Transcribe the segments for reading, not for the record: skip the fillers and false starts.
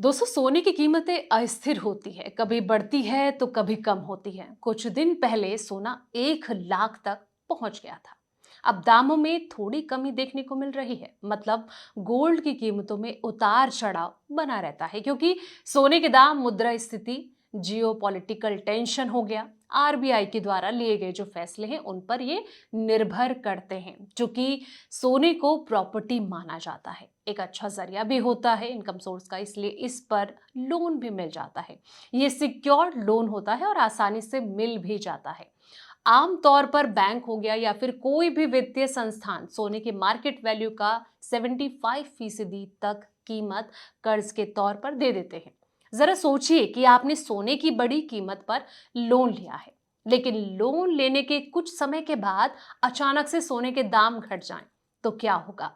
दोस्तों, सोने की कीमतें अस्थिर होती है, कभी बढ़ती है तो कभी कम होती है। कुछ दिन पहले सोना 1 लाख तक पहुंच गया था। अब दामों में थोड़ी कमी देखने को मिल रही है। मतलब गोल्ड की कीमतों में उतार चढ़ाव बना रहता है, क्योंकि सोने के दाम, मुद्रा स्थिति, जियोपॉलिटिकल टेंशन हो गया, आरबीआई के द्वारा लिए गए जो फैसले हैं उन पर ये निर्भर करते हैं। क्योंकि सोने को प्रॉपर्टी माना जाता है, एक अच्छा जरिया भी होता है इनकम सोर्स का, इसलिए इस पर लोन भी मिल जाता है। ये सिक्योर्ड लोन होता है और आसानी से मिल भी जाता है। आमतौर पर बैंक हो गया या फिर कोई भी वित्तीय संस्थान सोने के मार्केट वैल्यू का 75% तक कीमत कर्ज के तौर पर दे देते हैं। जरा सोचिए कि आपने सोने की बड़ी कीमत पर लोन लिया है, लेकिन लोन लेने के कुछ समय के बाद अचानक से सोने के दाम घट जाएं, तो क्या होगा?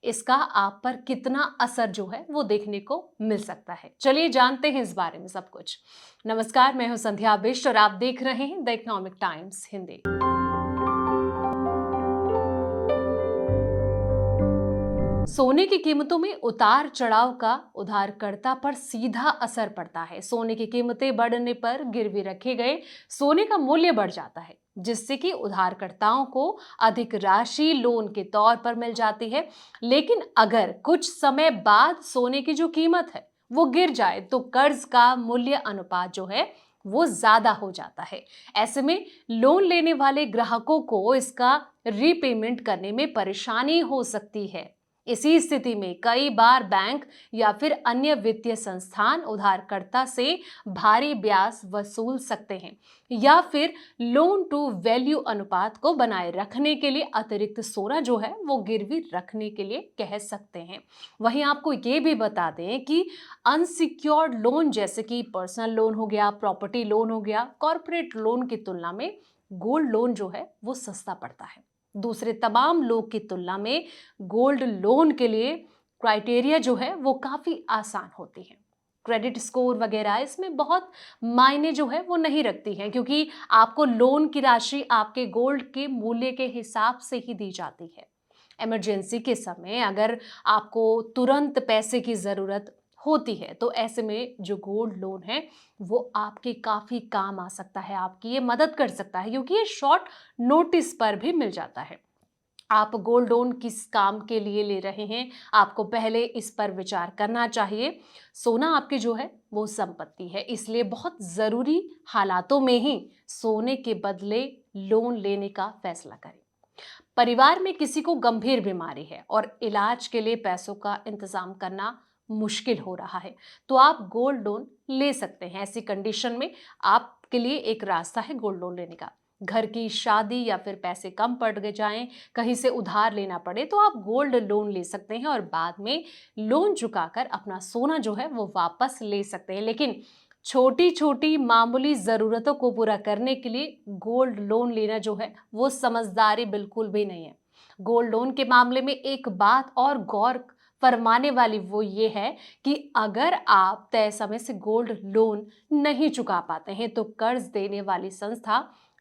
इसका आप पर कितना असर जो है वो देखने को मिल सकता है। चलिए जानते हैं इस बारे में सब कुछ। नमस्कार, मैं हूं संध्या बिष्ट और आप देख रहे हैं द इकोनॉमिक टाइम्स हिंदी। सोने की कीमतों में उतार चढ़ाव का उधारकर्ता पर सीधा असर पड़ता है। सोने की कीमतें बढ़ने पर गिरवी रखे गए सोने का मूल्य बढ़ जाता है, जिससे कि उधारकर्ताओं को अधिक राशि लोन के तौर पर मिल जाती है। लेकिन अगर कुछ समय बाद सोने की जो कीमत है वो गिर जाए, तो कर्ज का मूल्य अनुपात जो है वो ज्यादा हो जाता है। ऐसे में लोन लेने वाले ग्राहकों को इसका रीपेमेंट करने में परेशानी हो सकती है। इसी स्थिति में कई बार बैंक या फिर अन्य वित्तीय संस्थान उधारकर्ता से भारी ब्याज वसूल सकते हैं, या फिर लोन टू वैल्यू अनुपात को बनाए रखने के लिए अतिरिक्त सोना जो है वो गिरवी रखने के लिए कह सकते हैं। वहीं आपको ये भी बता दें कि अनसिक्योर्ड लोन जैसे कि पर्सनल लोन हो गया, प्रॉपर्टी लोन हो गया, कॉर्पोरेट लोन की तुलना में गोल्ड लोन जो है वो सस्ता पड़ता है। दूसरे तमाम लोग की तुलना में गोल्ड लोन के लिए क्राइटेरिया जो है वो काफी आसान होती है। क्रेडिट स्कोर वगैरह इसमें बहुत मायने जो है वो नहीं रखती है, क्योंकि आपको लोन की राशि आपके गोल्ड के मूल्य के हिसाब से ही दी जाती है। इमरजेंसी के समय अगर आपको तुरंत पैसे की जरूरत होती है, तो ऐसे में जो गोल्ड लोन है वो आपके काफी काम आ सकता है, आपकी ये मदद कर सकता है, क्योंकि ये शॉर्ट नोटिस पर भी मिल जाता है। आप गोल्ड लोन किस काम के लिए ले रहे हैं, आपको पहले इस पर विचार करना चाहिए। सोना आपकी जो है वो संपत्ति है, इसलिए बहुत जरूरी हालातों में ही सोने के बदले लोन लेने का फैसला करें। परिवार में किसी को गंभीर बीमारी है और इलाज के लिए पैसों का इंतजाम करना मुश्किल हो रहा है, तो आप गोल्ड लोन ले सकते हैं। ऐसी कंडीशन में आपके लिए एक रास्ता है गोल्ड लोन लेने का। घर की शादी या फिर पैसे कम पड़ गए जाएं, कहीं से उधार लेना पड़े, तो आप गोल्ड लोन ले सकते हैं और बाद में लोन चुकाकर अपना सोना जो है वो वापस ले सकते हैं। लेकिन छोटी छोटी मामूली ज़रूरतों को पूरा करने के लिए गोल्ड लोन लेना जो है वो समझदारी बिल्कुल भी नहीं है। गोल्ड लोन के मामले में एक बात और गौर फरमाने वाली वो ये है कि अगर आप तय समय से गोल्ड लोन नहीं चुका पाते हैं, तो कर्ज देने वाली संस्था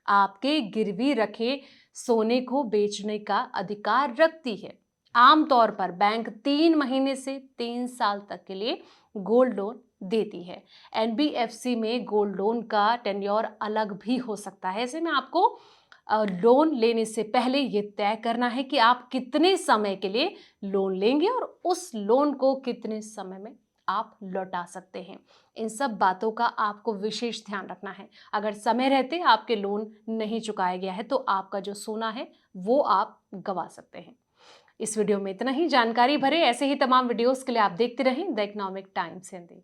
आपके गिरवी रखे सोने को बेचने का अधिकार रखती है। आमतौर पर बैंक 3 महीने से 3 साल तक के लिए गोल्ड लोन देती है। एनबीएफसी में गोल्ड लोन का टेन्योर अलग भी हो सकता है। ऐसे में आपको लोन लेने से पहले ये तय करना है कि आप कितने समय के लिए लोन लेंगे और उस लोन को कितने समय में आप लौटा सकते हैं। इन सब बातों का आपको विशेष ध्यान रखना है। अगर समय रहते आपके लोन नहीं चुकाया गया है, तो आपका जो सोना है वो आप गंवा सकते हैं। इस वीडियो में इतना ही। जानकारी भरे ऐसे ही तमाम वीडियोस के लिए आप देखते रहें द इकोनॉमिक टाइम्स हिंदी।